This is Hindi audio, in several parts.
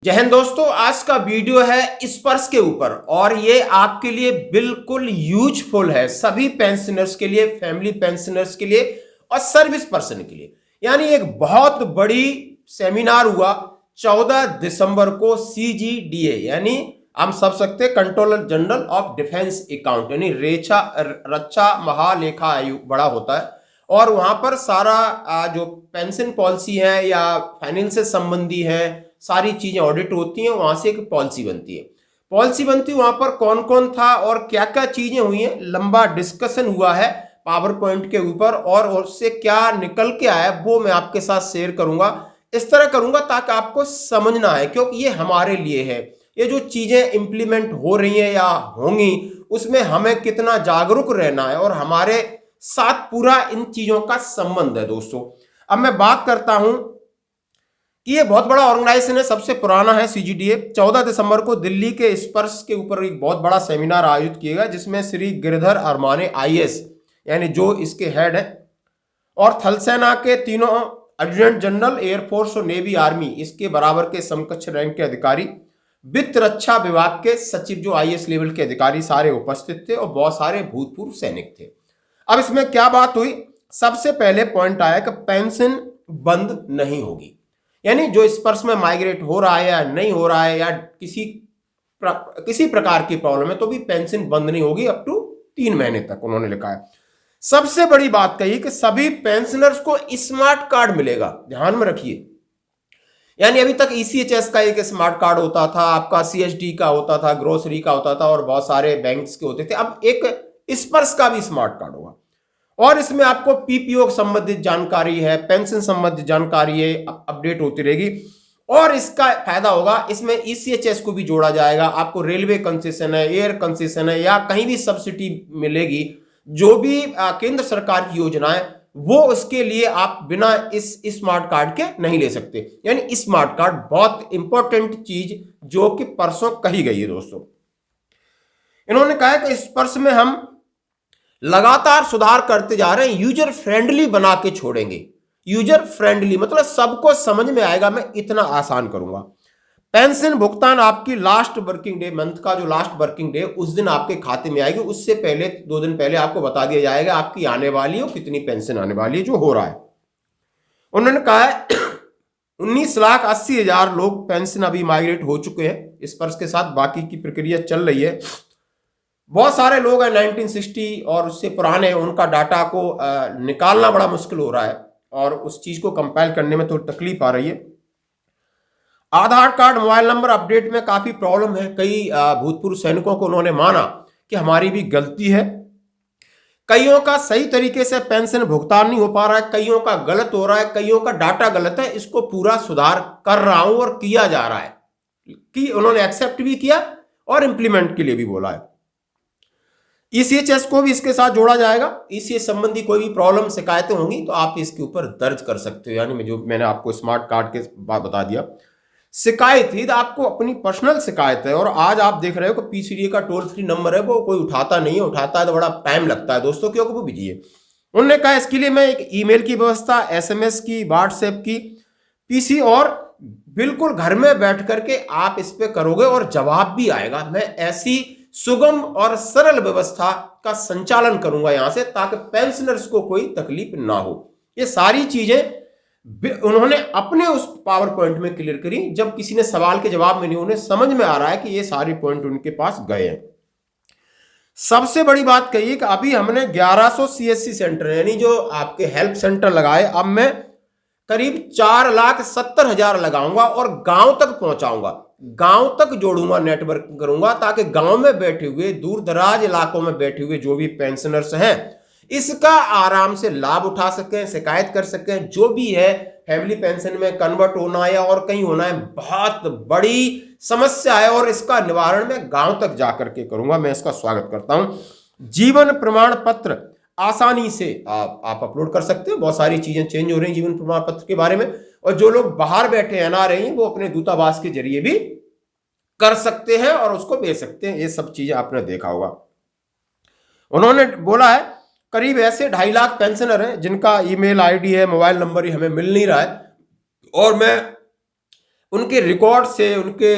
जय हिंद दोस्तों, आज का वीडियो है स्पर्श के ऊपर और ये आपके लिए बिल्कुल यूजफुल है। सभी पेंशनर्स के लिए, फैमिली पेंशनर्स के लिए और सर्विस पर्सन के लिए। यानी एक बहुत बड़ी सेमिनार हुआ 14 दिसंबर को CGDA यानी हम सब सकते controller general of defence account यानी रक्षा महालेखा आयोग बड़ा होता है। और वहां पर सारा जो पेंशन पॉलिसी है या फाइनेंस से संबंधी है सारी चीजें ऑडिट होती हैं। वहां से एक पॉलिसी बनती है। वहां पर कौन कौन था और क्या क्या चीजें हुई हैं, लंबा डिस्कशन हुआ है पावर पॉइंट के ऊपर और उससे क्या निकल के आया वो मैं आपके साथ शेयर करूंगा। इस तरह करूंगा ताकि आपको समझना है, क्योंकि ये हमारे लिए है। ये जो चीजें इंप्लीमेंट हो रही हैं या होंगी उसमें हमें कितना जागरूक रहना है और हमारे साथ पूरा इन चीजों का संबंध है। दोस्तों, अब मैं बात करता हूं कि ये बहुत बड़ा ऑर्गेनाइजेशन है, सबसे पुराना है CGDA। 14 दिसंबर को दिल्ली के स्पर्श के ऊपर एक बहुत बड़ा सेमिनार आयोजित किया गया, जिसमें श्री गिरधर अरमाने IAS यानी जो इसके हेड है और थल सेना के तीनों एडजुटेंट जनरल, एयरफोर्स और नेवी आर्मी इसके बराबर के समकक्ष रैंक के अधिकारी, वित्त रक्षा विभाग के सचिव जो IAS लेवल के अधिकारी सारे उपस्थित थे और बहुत सारे भूतपूर्व सैनिक थे। अब इसमें क्या बात हुई, सबसे पहले पॉइंट आया कि पेंशन बंद नहीं होगी। यानी जो स्पर्श में माइग्रेट हो रहा है या नहीं हो रहा है या किसी प्रकार की प्रॉब्लम है तो भी पेंशन बंद नहीं होगी अप टू 3 महीने तक, उन्होंने लिखा है। सबसे बड़ी बात कही कि सभी पेंशनर्स को स्मार्ट कार्ड मिलेगा, ध्यान में रखिए। यानी अभी तक ECHS का एक स्मार्ट कार्ड होता था, आपका CSD का होता था, ग्रोसरी का होता था और बहुत सारे बैंक्स के होते थे। अब एक स्पर्श का भी स्मार्ट कार्ड होगा और इसमें आपको PPO संबंधित जानकारी है, पेंशन संबंधित जानकारी है, अपडेट होती रहेगी। और इसका फायदा होगा, इसमें ECHS को भी जोड़ा जाएगा। आपको रेलवे कंसेशन है, एयर कंसेशन है या कहीं भी सब्सिडी मिलेगी, जो भी केंद्र सरकार की योजना है वो उसके लिए आप बिना इस स्मार्ट कार्ड के नहीं ले सकते। यानी स्मार्ट कार्ड बहुत इंपॉर्टेंट चीज जो कि परसों कही गई है। दोस्तों, इन्होंने कहा कि स्पर्श में हम लगातार सुधार करते जा रहे हैं, यूजर फ्रेंडली बना के छोड़ेंगे। यूजर फ्रेंडली मतलब सबको समझ में आएगा, मैं इतना आसान करूंगा। पेंशन भुगतान आपकी लास्ट वर्किंग डे, मंथ का जो लास्ट वर्किंग डे उस दिन आपके खाते में आएगी। उससे पहले 2 दिन पहले आपको बता दिया जाएगा आपकी आने वाली है और कितनी पेंशन आने वाली है, जो हो रहा है। उन्होंने कहा है 19,80,000 लोग पेंशन अभी माइग्रेट हो चुके हैं स्पर्श के साथ, बाकी की प्रक्रिया चल रही है। बहुत सारे लोग हैं 1960 और उससे पुराने, उनका डाटा को निकालना बड़ा मुश्किल हो रहा है और उस चीज को कंपाइल करने में थोड़ी तकलीफ आ रही है। आधार कार्ड, मोबाइल नंबर अपडेट में काफी प्रॉब्लम है। कई भूतपूर्व सैनिकों को उन्होंने माना कि हमारी भी गलती है। कईयों का सही तरीके से पेंशन भुगतान नहीं हो पा रहा है, कईयों का गलत हो रहा है, कईयों का डाटा गलत है। इसको पूरा सुधार कर रहा हूं और किया जा रहा है कि उन्होंने एक्सेप्ट भी किया और इंप्लीमेंट के लिए भी बोला है। ECHS को भी इसके साथ जोड़ा जाएगा। ECHS संबंधी कोई भी प्रॉब्लम, शिकायतें होंगी तो आप इसके ऊपर दर्ज कर सकते हो। यानी जो मैंने आपको स्मार्ट कार्ड के बात बता दिया, शिकायत ही तो आपको अपनी पर्सनल शिकायत है और आज आप देख रहे हो कि PCDA का टोल फ्री नंबर है, वो कोई उठाता नहीं है, उठाता है तो बड़ा टाइम लगता है दोस्तों, क्योंकि वो बिजी है। उन्होंने कहा इसके लिए मैं एक ईमेल की व्यवस्था, SMS की, व्हाट्सएप की, PC और बिल्कुल घर में बैठ करके आप इस पे करोगे और जवाब भी आएगा। मैं ऐसी सुगम और सरल व्यवस्था का संचालन करूंगा यहां से, ताकि पेंशनर्स को कोई तकलीफ ना हो। ये सारी चीजें उन्होंने अपने उस पावर पॉइंट में क्लियर करी। जब किसी ने सवाल के जवाब में नहीं, उन्हें समझ में आ रहा है कि ये सारे पॉइंट उनके पास गए हैं। सबसे बड़ी बात कही कि अभी हमने 1100 CSC सेंटर यानी जो आपके हेल्प सेंटर लगाए, अब मैं करीब 4,70,000 लगाऊंगा और गांव तक पहुंचाऊंगा, गांव तक जोड़ूंगा, नेटवर्क करूंगा, ताकि गांव में बैठे हुए, दूर दराज इलाकों में बैठे हुए जो भी पेंशनर्स हैं इसका आराम से लाभ उठा सकें, शिकायत कर सकें। जो भी है फैमिली पेंशन में कन्वर्ट होना है और कहीं होना है, बहुत बड़ी समस्या है और इसका निवारण मैं गांव तक जाकर के करूंगा। मैं इसका स्वागत करता हूं। जीवन प्रमाण पत्र आसानी से आप अपलोड कर सकते हो। बहुत सारी चीजें चेंज हो रही हैं जीवन प्रमाण पत्र के बारे में, और जो लोग बाहर बैठे NRI हैं वो अपने दूतावास के जरिए भी कर सकते हैं और उसको भेज सकते हैं। ये सब चीजें आपने देखा होगा। उन्होंने बोला है करीब ऐसे 2.5 लाख पेंशनर हैं जिनका ईमेल ID है, मोबाइल नंबर ही हमें मिल नहीं रहा है, और मैं उनके रिकॉर्ड से, उनके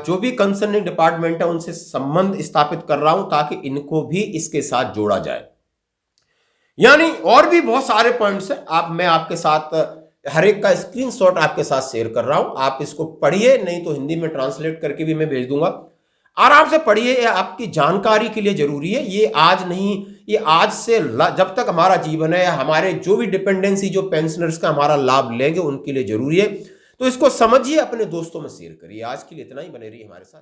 जो भी कंसर्निंग डिपार्टमेंट है उनसे संबंध स्थापित कर रहा हूं ताकि इनको भी इसके साथ जोड़ा जाए। यानी और भी बहुत सारे पॉइंट्स हैं, मैं आपके साथ हर एक का स्क्रीनशॉट आपके साथ शेयर कर रहा हूं। आप इसको पढ़िए, नहीं तो हिंदी में ट्रांसलेट करके भी मैं भेज दूंगा। आराम से पढ़िए, ये आपकी जानकारी के लिए जरूरी है। ये आज नहीं, ये आज से जब तक हमारा जीवन है, हमारे जो भी डिपेंडेंसी, जो पेंशनर्स का हमारा लाभ लेंगे उनके लिए जरूरी है। तो इसको समझिए, अपने दोस्तों में शेयर करिए। आज के लिए इतना ही, बने रहिए हमारे साथ।